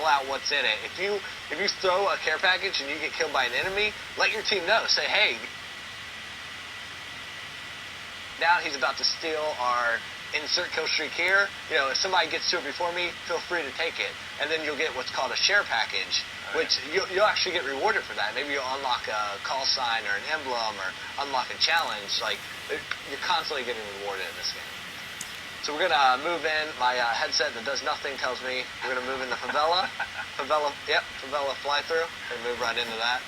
out what's in it. If you throw a care package and you get killed by an enemy, let your team know. Say, hey, now he's about to steal our insert kill streak here. You know, if somebody gets to it before me, feel free to take it. And then you'll get what's called a share package, which you'll actually get rewarded for that. Maybe you'll unlock a call sign or an emblem or unlock a challenge. Like, you're constantly getting rewarded in this game. So we're going to move in. My headset that does nothing tells me we're going to move into Favela. Favela fly-through. And move right into that.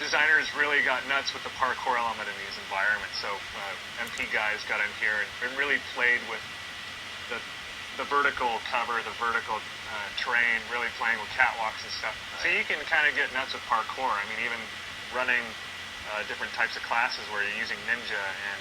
Designers really got nuts with the parkour element in these environments. So MP guys got in here and really played with the vertical cover, the vertical terrain, really playing with catwalks and stuff. So you can kind of get nuts with parkour. I mean, even running different types of classes where you're using ninja and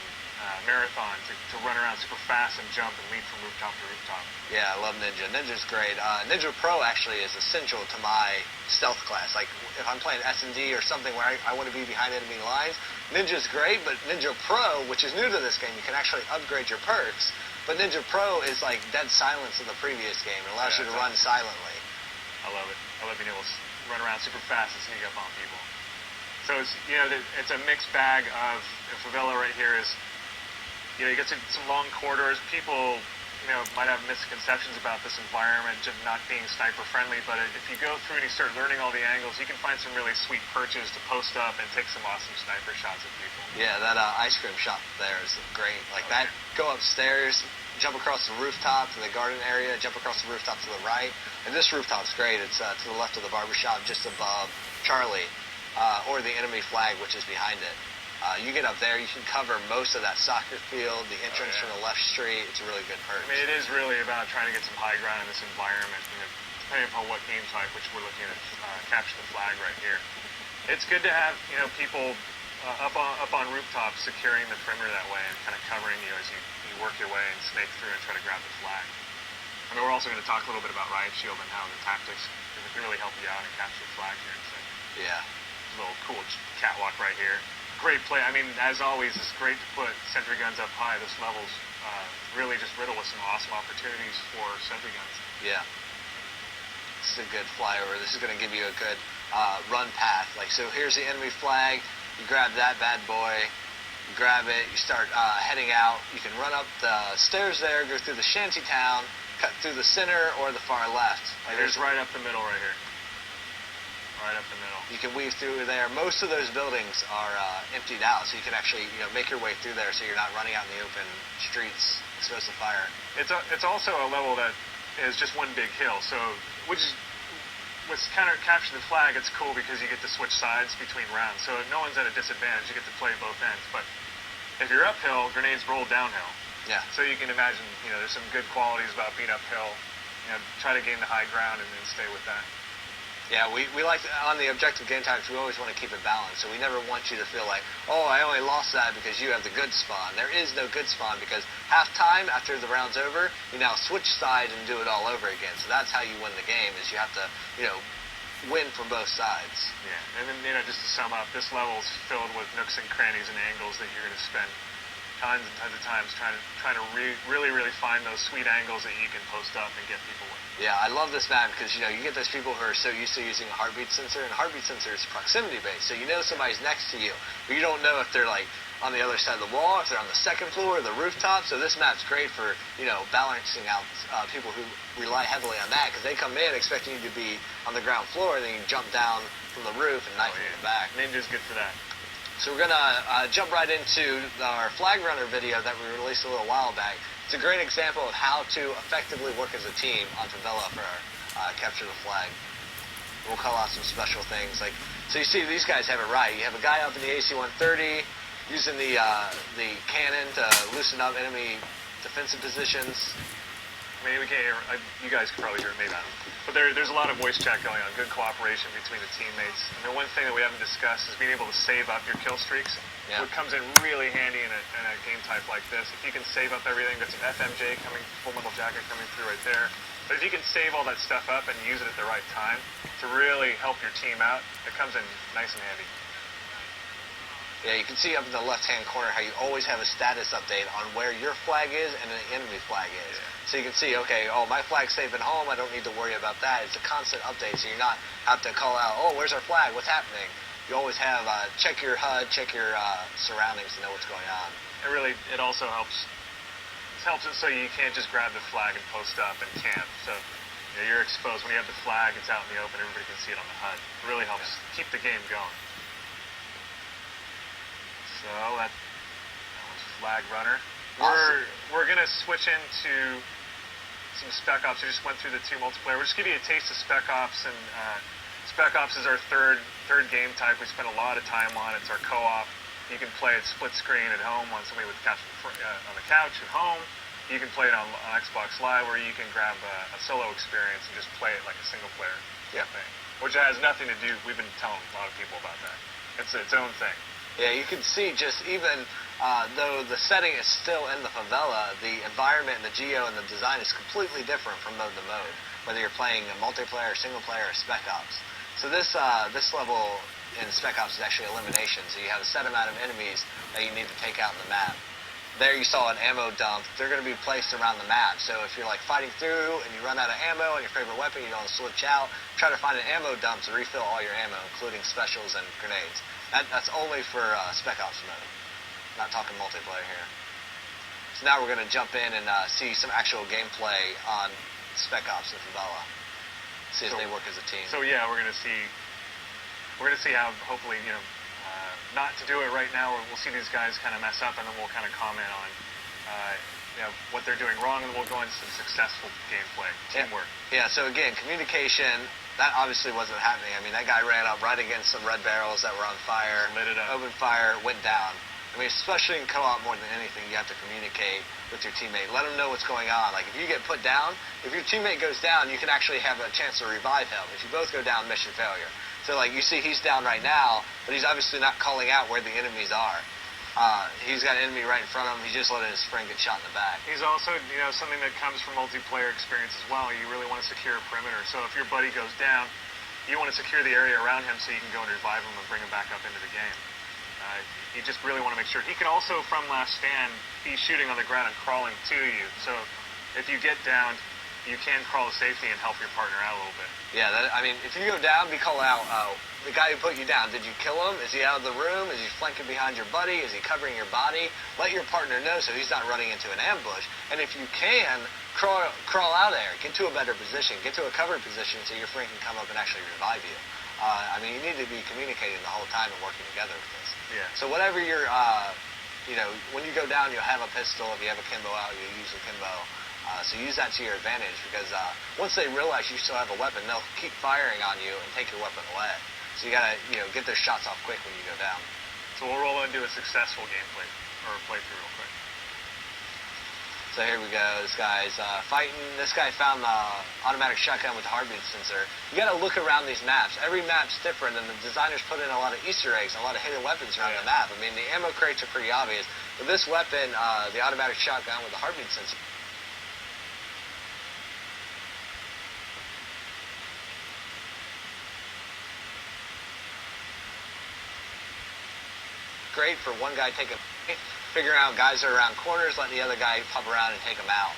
marathon to run around super fast and jump and leap from rooftop to rooftop. Yeah, I love Ninja. Ninja's great. Ninja Pro actually is essential to my stealth class. Like, if I'm playing S&D or something where I want to be behind enemy lines, Ninja's great, but Ninja Pro, which is new to this game, you can actually upgrade your perks. But Ninja Pro is like dead silence in the previous game. It allows you to run silently. I love it. I love being able to run around super fast and sneak up on people. So it's, you know, it's a mixed bag of Favela right here is, you know, you get some long corridors. People, you know, might have misconceptions about this environment just not being sniper friendly, but if you go through and you start learning all the angles, you can find some really sweet perches to post up and take some awesome sniper shots at people. Yeah, that ice cream shop there is great. Like that, go upstairs, jump across the rooftop to the garden area, jump across the rooftop to the right. And this rooftop's great. It's to the left of the barbershop, just above Charlie, or the enemy flag, which is behind it. You get up there, you can cover most of that soccer field, the entrance from the left street. It's a really good perk. I mean, it is really about trying to get some high ground in this environment, you know, depending upon what game type, which we're looking at capture the flag right here. It's good to have, you know, people up on rooftops securing the perimeter that way and kind of covering you as you work your way and snake through and try to grab the flag. I mean, we're also going to talk a little bit about Riot Shield and how the tactics can really help you out and capture the flag here in a second. Yeah. A little cool catwalk right here. Great play. I mean, as always, it's great to put sentry guns up high. This level's really just riddled with some awesome opportunities for sentry guns. Yeah. This is a good flyover. This is going to give you a good run path. Like, so here's the enemy flag. You grab that bad boy. You grab it. You start heading out. You can run up the stairs there, go through the shanty town, cut through the center or the far left. Like, there's right up the middle right here. Right up the middle. You can weave through there. Most of those buildings are emptied out, so you can actually, you know, make your way through there so you're not running out in the open streets exposed to fire. It's also a level that is just one big hill, so which is with capture the flag, it's cool because you get to switch sides between rounds, so no one's at a disadvantage. You get to play both ends. But if you're uphill, grenades roll downhill. Yeah. So you can imagine, you know, there's some good qualities about being uphill. You know, try to gain the high ground and then stay with that. Yeah, we like, on the objective game types, we always want to keep it balanced. So we never want you to feel like, oh, I only lost that because you have the good spawn. There is no good spawn because half-time, after the round's over, you now switch sides and do it all over again. So that's how you win the game, is you have to, you know, win from both sides. Yeah, and then, you know, just to sum up, this level's filled with nooks and crannies and angles that you're going to spend tons and tons of times trying to really find those sweet angles that you can post up and get people with. Yeah, I love this map because, you know, you get those people who are so used to using a heartbeat sensor, and a heartbeat sensor is proximity based, so you know somebody's next to you, but you don't know if they're like on the other side of the wall, if they're on the second floor or the rooftop. So this map's great for, you know, balancing out people who rely heavily on that, because they come in expecting you to be on the ground floor, and then you jump down from the roof and knife in the back. Ninja's good for that. So we're going to jump right into our Flag Runner video that we released a little while back. It's a great example of how to effectively work as a team on Favela for Capture the Flag. We'll call out some special things. Like, so you see these guys have it right. You have a guy up in the AC-130 using the cannon to loosen up enemy defensive positions. I mean, we can't hear, you guys can probably hear me now. But there's a lot of voice chat going on, good cooperation between the teammates. And the one thing that we haven't discussed is being able to save up your kill streaks. Yeah. What comes in really handy in a game type like this. If you can save up everything, that's an FMJ coming, full metal jacket coming through right there. But if you can save all that stuff up and use it at the right time to really help your team out, it comes in nice and handy. Yeah, you can see up in the left-hand corner how you always have a status update on where your flag is and the enemy flag is. Yeah. So you can see, okay, oh, my flag's safe at home. I don't need to worry about that. It's a constant update, so you're not have to call out, oh, where's our flag? What's happening? You always have check your HUD, check your surroundings to know what's going on. It also helps. It helps it so you can't just grab the flag and post up and camp. So you're exposed when you have the flag. It's out in the open. Everybody can see it on the HUD. It really helps keep the game going. So that was Flag Runner. Awesome. We're gonna switch into some Spec Ops. I just went through the 2 multiplayer. We'll just give you a taste of Spec Ops, and Spec Ops is our third game type we spend a lot of time on. It's our co-op. You can play it split screen at home on somebody with on the couch at home. You can play it on Xbox Live, or you can grab a solo experience and just play it like a single player thing, which has nothing to do. We've been telling a lot of people about that. It's its own thing. Yeah, you can see just even though the setting is still in the favela, the environment and the geo and the design is completely different from mode to mode, whether you're playing a multiplayer, single player, or Spec Ops. So this level in Spec Ops is actually elimination, so you have a set amount of enemies that you need to take out in the map. There you saw an ammo dump. They're going to be placed around the map, so if you're like fighting through and you run out of ammo and your favorite weapon, you don't switch out, try to find an ammo dump to refill all your ammo, including specials and grenades. That's only for Spec Ops mode. Not talking multiplayer here. So now we're going to jump in and see some actual gameplay on Spec Ops and Favela. See if they work as a team. So yeah, we're going to see how hopefully not to do it right now. We'll see these guys kind of mess up, and then we'll kind of comment on what they're doing wrong, and we'll go into some successful gameplay, teamwork. Yeah. So again, communication. That obviously wasn't happening. I mean, that guy ran up right against some red barrels that were on fire. Lit it up. Opened fire, went down. I mean, especially in co-op more than anything, you have to communicate with your teammate. Let them know what's going on. Like, if you get put down, if your teammate goes down, you can actually have a chance to revive him. If you both go down, mission failure. So, like, you see he's down right now, but he's obviously not calling out where the enemies are. He's got an enemy right in front of him. He's just letting his friend get shot in the back. He's also, something that comes from multiplayer experience as well. You really want to secure a perimeter. So if your buddy goes down, you want to secure the area around him so you can go and revive him and bring him back up into the game. You just really want to make sure. He can also, from Last Stand, be shooting on the ground and crawling to you. So if you get down, you can crawl to safety and help your partner out a little bit. Yeah, if you go down, be calling out the guy who put you down. Did you kill him? Is he out of the room? Is he flanking behind your buddy? Is he covering your body? Let your partner know so he's not running into an ambush. And if you can, crawl out there. Get to a better position. Get to a covered position so your friend can come up and actually revive you. You need to be communicating the whole time and working together with this. Yeah. So whatever you're, when you go down, you'll have a pistol. If you have a Kimbo out, you use a Kimbo. So use that to your advantage because once they realize you still have a weapon, they'll keep firing on you and take your weapon away. So you gotta, get those shots off quick when you go down. So we'll roll into a successful gameplay or playthrough real quick. So here we go. This guy's fighting. This guy found the automatic shotgun with the heartbeat sensor. You gotta look around these maps. Every map's different, and the designers put in a lot of Easter eggs, a lot of hidden weapons around the map. I mean, the ammo crates are pretty obvious, but this weapon, the automatic shotgun with the heartbeat sensor. Great for one guy figuring out guys are around corners, letting the other guy pop around and take them out.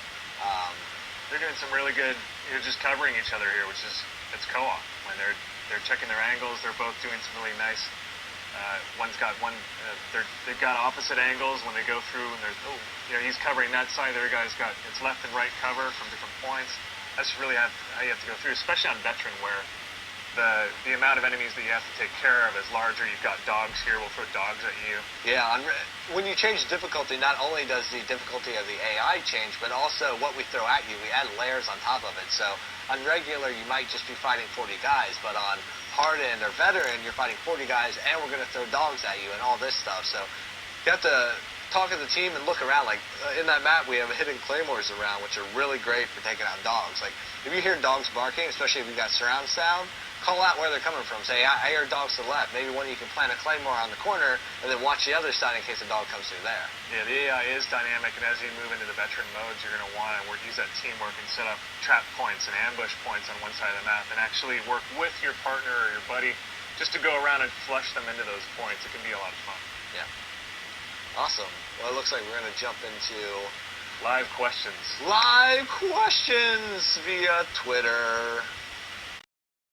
They're doing some really good, just covering each other here, it's co-op. When they're checking their angles, they're both doing some really nice. One's got they've got opposite angles when they go through, and he's covering that side. The other guy's got it's left and right cover from different points. That's really how you have to go through, especially on Veteran, where the amount of enemies that you have to take care of is larger. You've got dogs here. We'll throw dogs at you. Yeah, when you change difficulty, not only does the difficulty of the AI change, but also what we throw at you, we add layers on top of it. So on regular, you might just be fighting 40 guys, but on Hardened or Veteran, you're fighting 40 guys, and we're going to throw dogs at you and all this stuff. So you have to talk to the team and look around. Like in that map, we have hidden claymores around, which are really great for taking out dogs. Like if you hear dogs barking, especially if you've got surround sound, call out where they're coming from. Say, I hear dogs to the left. Maybe one of you can plant a claymore on the corner and then watch the other side in case a dog comes through there. Yeah, the AI is dynamic, and as you move into the Veteran modes, you're going to want to use that teamwork and set up trap points and ambush points on one side of the map and actually work with your partner or your buddy just to go around and flush them into those points. It can be a lot of fun. Yeah. Awesome. Well, it looks like we're going to jump into Live questions. live questions via Twitter.